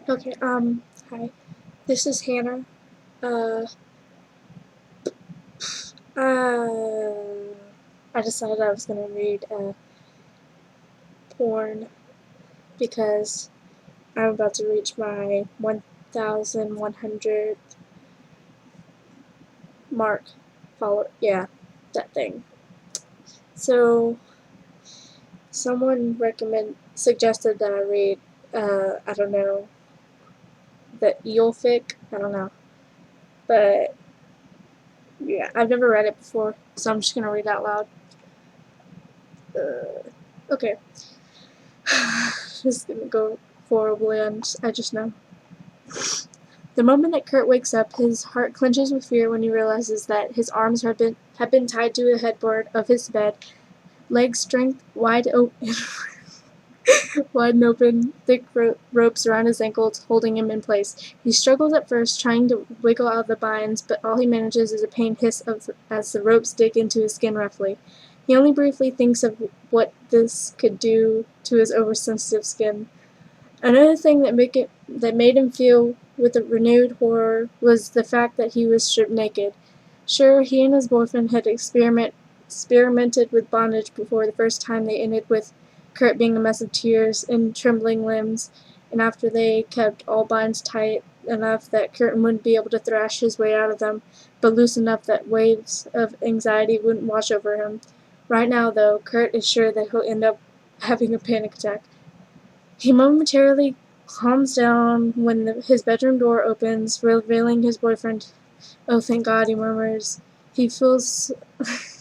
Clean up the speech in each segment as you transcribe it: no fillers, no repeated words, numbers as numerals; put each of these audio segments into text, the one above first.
Okay, hi. This is Hannah. Uh, uh, I decided I was gonna read porn because I'm about to reach my 1,100 mark. Yeah, that thing. So, suggested that I read, I don't know, the eel fic. I don't know. But, yeah, I've never read it before, so I'm just gonna read out loud. Okay. This is gonna go horribly, I just know. The moment that Kurt wakes up, his heart clenches with fear when he realizes that his arms have been tied to a headboard of his bed, legs strength wide open, thick ropes around his ankles holding him in place. He struggles at first, trying to wiggle out of the binds, but all he manages is a pained hiss as the ropes dig into his skin roughly. He only briefly thinks of what this could do to his oversensitive skin. Another thing that made him feel with a renewed horror was the fact that he was stripped naked. Sure, he and his boyfriend had experimented with bondage before the first time they ended with Kurt being a mess of tears and trembling limbs, and after they kept all binds tight enough that Kurt wouldn't be able to thrash his way out of them, but loose enough that waves of anxiety wouldn't wash over him. Right now, though, Kurt is sure that he'll end up having a panic attack. He momentarily calms down when his bedroom door opens, revealing his boyfriend. "Oh, thank God," he murmurs. He feels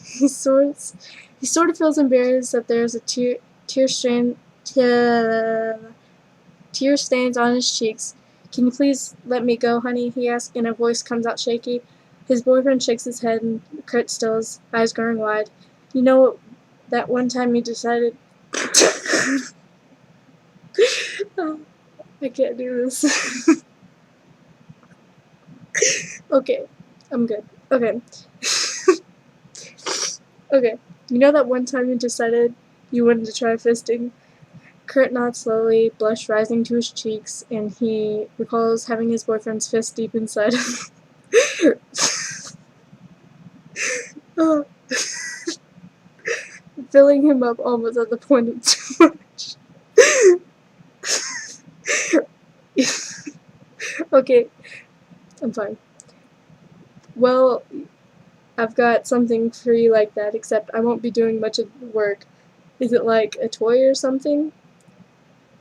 he sort he sort of feels embarrassed that there's a tear strain tear stains on his cheeks. "Can you please let me go, honey?" he asks, and a voice comes out shaky. His boyfriend shakes his head, and Kurt stills, eyes growing wide. "You know that one time you decided oh, I can't do this. Okay, I'm good. Okay. Okay. You know that one time you decided you wanted to try fisting? Kurt nods slowly, blush rising to his cheeks, and he recalls having his boyfriend's fist deep inside him. Oh, filling him up almost at the point of too much. Okay, I'm fine. Well, I've got something for you like that, except I won't be doing much of the work. Is it like a toy or something?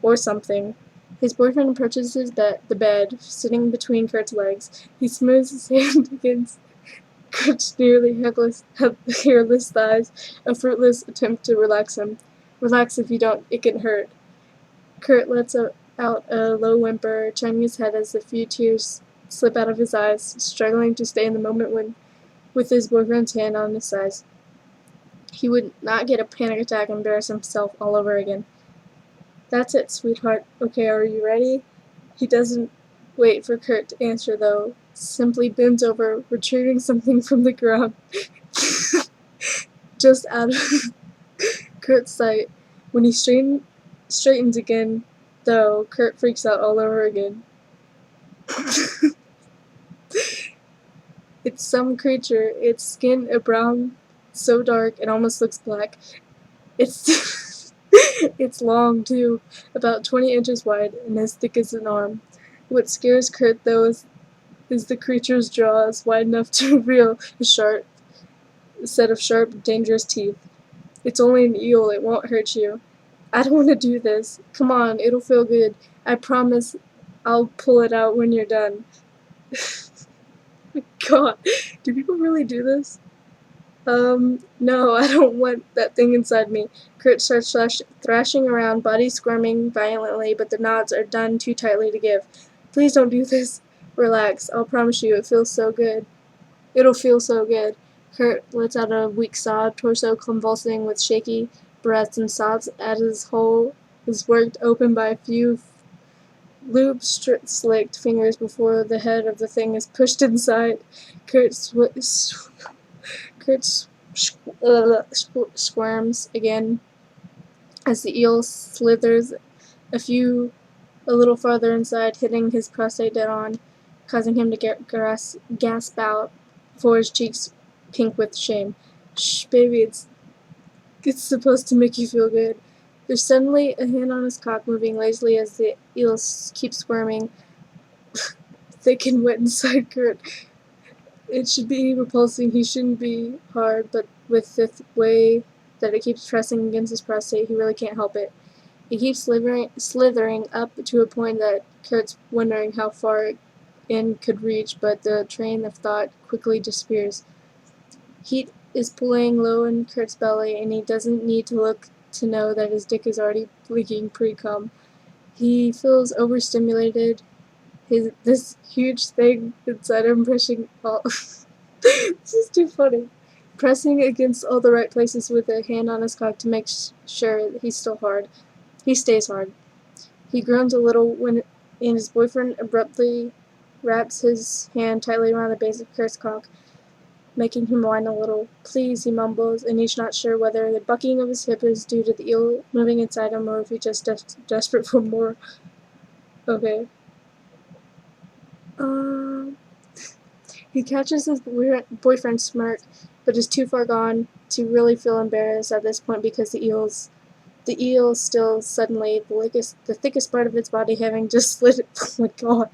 Or something. His boyfriend approaches the bed, sitting between Kurt's legs. He smooths his hand against Kurt's nearly hairless thighs, a fruitless attempt to relax him. "Relax if you don't, it can hurt." Kurt lets out a low whimper, turning his head as a few tears slip out of his eyes, struggling to stay in the moment with his boyfriend's hand on his thighs. He would not get a panic attack and embarrass himself all over again. "That's it, sweetheart. Okay, are you ready?" He doesn't wait for Kurt to answer, though, simply bends over, retrieving something from the ground, just out of Kurt's sight. When he straightens again, though, Kurt freaks out all over again. It's some creature, its skin a brown so dark it almost looks black. It's it's long, too, about 20 inches wide and as thick as an arm. What scares Kurt, though, is the creature's jaws wide enough to reveal a set of sharp, dangerous teeth. "It's only an eel, it won't hurt you." "I don't want to do this. Come on, it'll feel good. I promise I'll pull it out when you're done." God, do people really do this? No, I don't want that thing inside me." Kurt starts thrashing around, body squirming violently, but the knots are done too tightly to give. "Please don't do this. Relax. I'll promise you it feels so good." "It'll feel so good." Kurt lets out a weak sob, torso convulsing with shaky breaths and sobs as his hole is worked open by a few lube-slicked fingers before the head of the thing is pushed inside. Kurt squirms again as the eel slithers a few a little farther inside, hitting his prostate dead on, causing him to gasp out before his cheeks pink with shame. Shh, baby, it's supposed to make you feel good. There's suddenly a hand on his cock moving lazily as the eel keeps squirming, thick and wet inside Kurt. It should be repulsing, he shouldn't be hard, but with the way that it keeps pressing against his prostate, he really can't help it. He keeps slithering up to a point that Kurt's wondering how far in could reach, but the train of thought quickly disappears. Heat is pulling low in Kurt's belly, and he doesn't need to look to know that his dick is already leaking pre-cum. He feels overstimulated. This huge thing inside him pressing all this is too funny. Pressing against all the right places with a hand on his cock to make sure he's still hard. He stays hard. He groans a little when his boyfriend abruptly wraps his hand tightly around the base of Kurt's cock, making him whine a little. Please, he mumbles, and he's not sure whether the bucking of his hip is due to the eel moving inside him or if he's just desperate for more. Okay. He catches his boyfriend's smirk, but is too far gone to really feel embarrassed at this point because the eel still suddenly the thickest part of its body having just slid. Oh my god.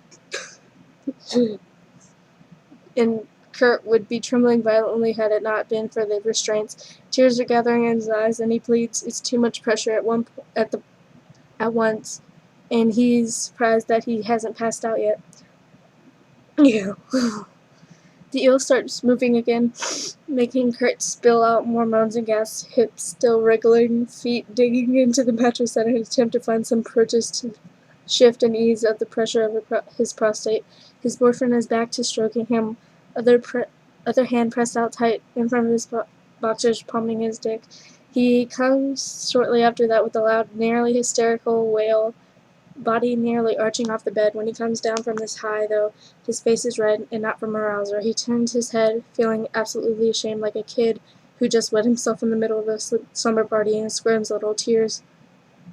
And Kurt would be trembling violently had it not been for the restraints. Tears are gathering in his eyes, and he pleads it's too much pressure at once, and he's surprised that he hasn't passed out yet. Yeah. The eel starts moving again, making Kurt spill out more moans and gasps, hips still wriggling, feet digging into the mattress in an attempt to find some purchase to shift and ease of the pressure of his prostate. His boyfriend is back to stroking him, other hand pressed out tight in front of his boxers, palming his dick. He comes shortly after that with a loud, nearly hysterical wail, body nearly arching off the bed. When he comes down from this high, though, his face is red, and not from arousal. He turns his head, feeling absolutely ashamed, like a kid who just wet himself in the middle of a slumber party, and squirms a little, tears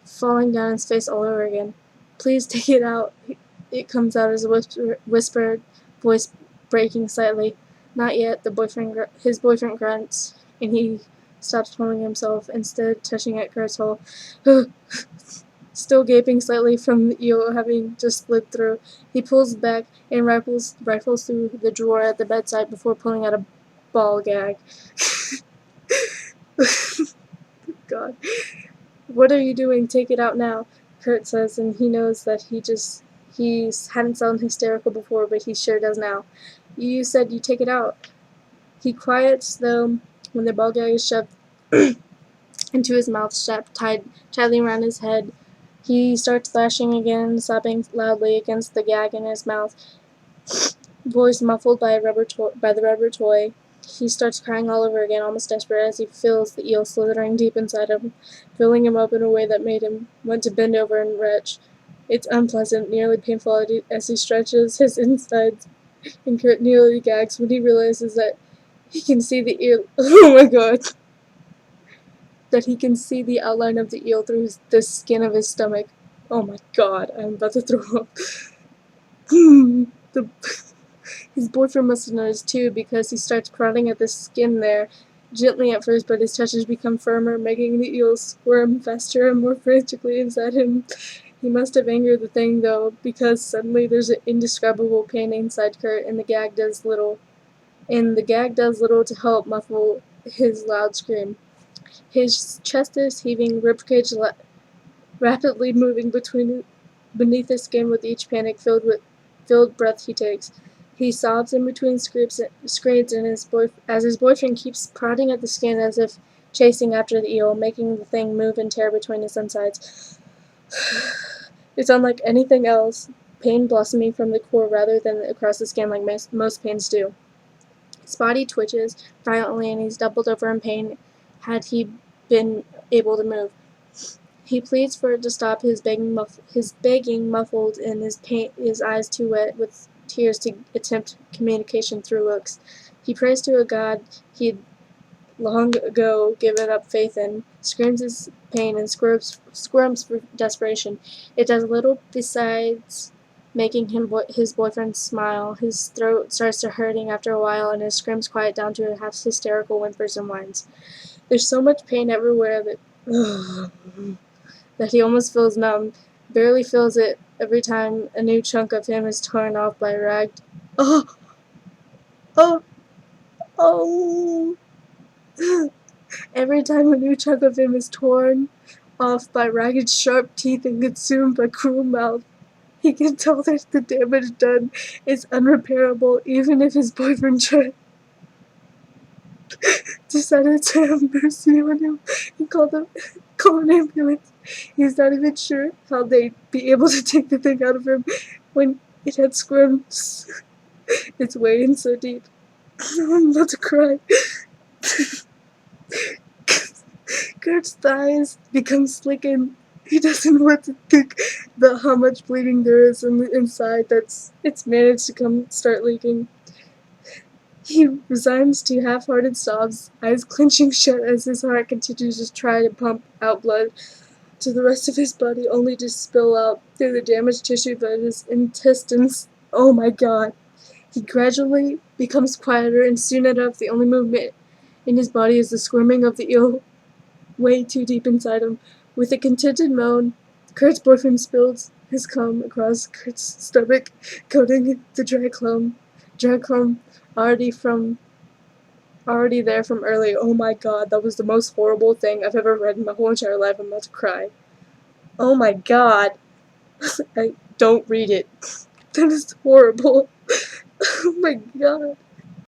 falling down his face all over again. Please take it out. It comes out as a whispered voice, breaking slightly. Not yet. His boyfriend grunts, and he stops pulling himself, instead touching at Kurt's hole. Still gaping slightly from the eel having just slid through, he pulls back and rifles through the drawer at the bedside before pulling out a ball gag. God. What are you doing? Take it out now, Kurt says, and he knows that he hadn't sounded hysterical before, but he sure does now. You said you take it out. He quiets, though, when the ball gag is shoved into his mouth, strapped tightly around his head. He starts thrashing again, sobbing loudly against the gag in his mouth, voice muffled by the rubber toy. He starts crying all over again, almost desperate, as he feels the eel slithering deep inside him, filling him up in a way that made him want to bend over and retch. It's unpleasant, nearly painful as he stretches his insides, and Kurt nearly gags when he realizes that he can see the eel. Oh my god! That he can see the outline of the eel through the skin of his stomach. Oh my god, I'm about to throw up. His boyfriend must have noticed too, because he starts prodding at the skin there, gently at first, but his touches become firmer, making the eel squirm faster and more frantically inside him. He must have angered the thing, though, because suddenly there's an indescribable pain inside Kurt, and the gag does little to help muffle his loud scream. His chest is heaving, ribcage rapidly moving beneath his skin with each filled breath he takes. He sobs in between screams and as his boyfriend keeps prodding at the skin as if chasing after the eel, making the thing move and tear between his insides. It's unlike anything else, pain blossoming from the core rather than across the skin like most pains do. His body twitches violently, and he's doubled over in pain had he been able to move. He pleads for it to stop, his begging muffled, and his eyes too wet with tears to attempt communication through looks. He prays to a god he'd long ago given up faith in, screams his pain and squirms for desperation. It does little besides making his boyfriend smile. His throat starts to hurting after a while, and his screams quiet down to half hysterical whimpers and whines. There's so much pain everywhere that he almost feels numb, barely feels it every time a new chunk of him is torn off by a rag. Oh, oh, oh. Every time a new chunk of him is torn off by ragged, sharp teeth and consumed by cruel mouth, he can tell that the damage done is unrepairable, even if his boyfriend decided to have mercy on him and call an ambulance. He's not even sure how they'd be able to take the thing out of him when it had squirmed its way in so deep. I'm about to cry. Kurt's thighs become slickened. He doesn't know what to think about how much bleeding there is on the inside it's managed to start leaking. He resigns to half-hearted sobs, eyes clenching shut as his heart continues to try to pump out blood to the rest of his body, only to spill out through the damaged tissue that his intestines. Oh my god. He gradually becomes quieter, and soon enough the only movement in his body is the squirming of the eel way too deep inside him. With a contented moan, Kurt's boyfriend spills his cum across Kurt's stomach, coating the dry cum already there from earlier. Oh my god, that was the most horrible thing I've ever read in my whole entire life. I'm about to cry. Oh my god. Don't read it. That is horrible. Oh my god.